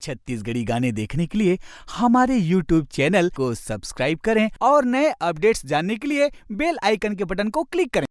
छत्तीसगढ़ी गाने देखने के लिए हमारे YouTube चैनल को सब्सक्राइब करें और नए अपडेट्स जानने के लिए बेल आइकन के बटन को क्लिक करें।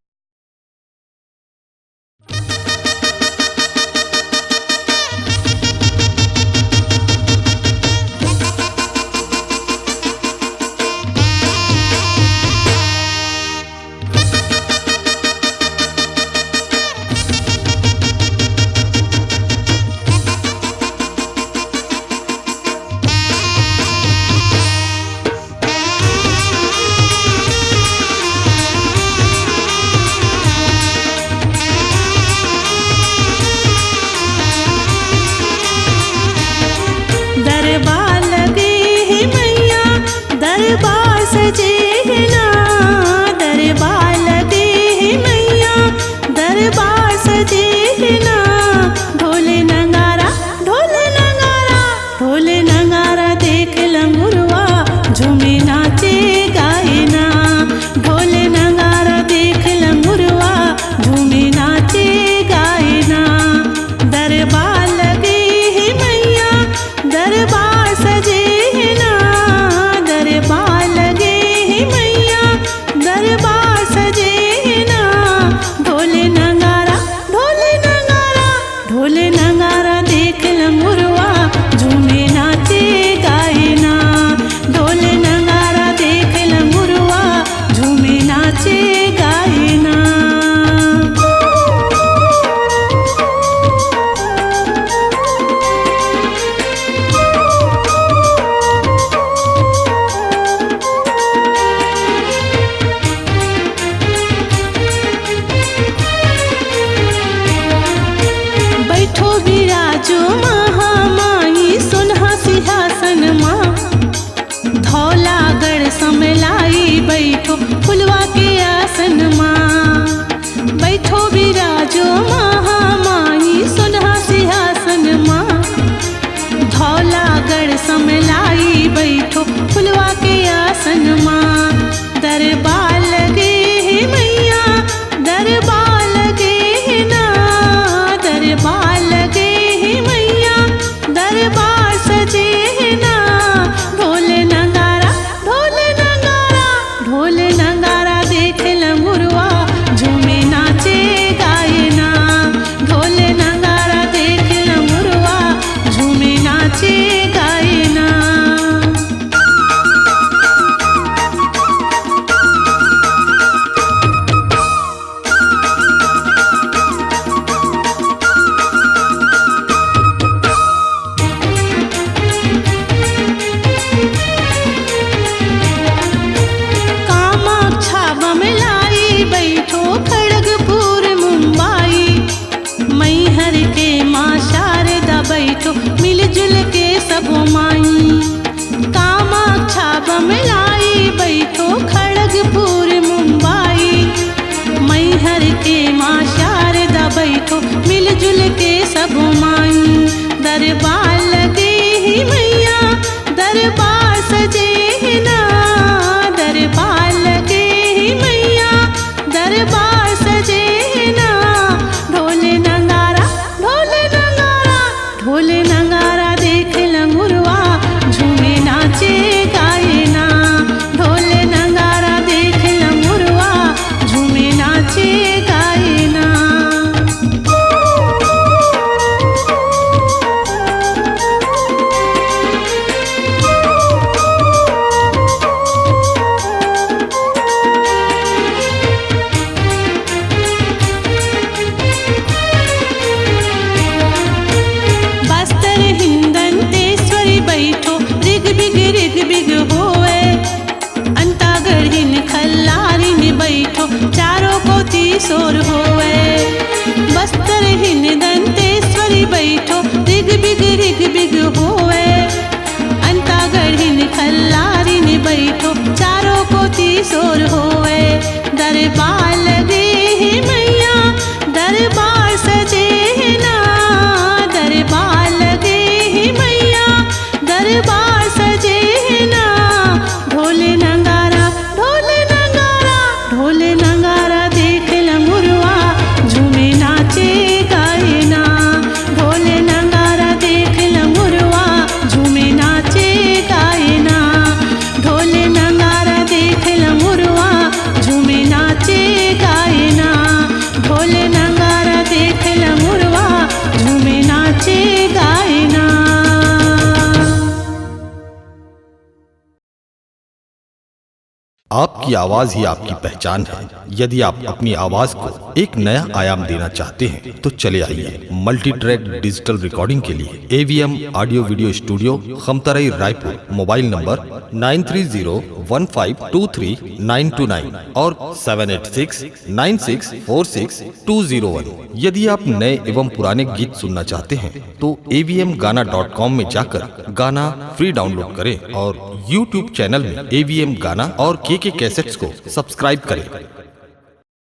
आपकी आवाज ही आपकी पहचान है। यदि आप अपनी आवाज को एक नया आयाम देना चाहते हैं तो चले आइए मल्टी ट्रैक डिजिटल रिकॉर्डिंग के लिए AVM audio video studio, Khamtarai, Raipur. Mobile number 9301523929 और 7869646201। यदि आप नए एवं पुराने गीत सुनना चाहते हैं तो avmgana.com में जाकर गाना फ्री डाउनलोड करें और YouTube चैनल में AVM गाना और KK कैसेट्स को सब्सक्राइब करें।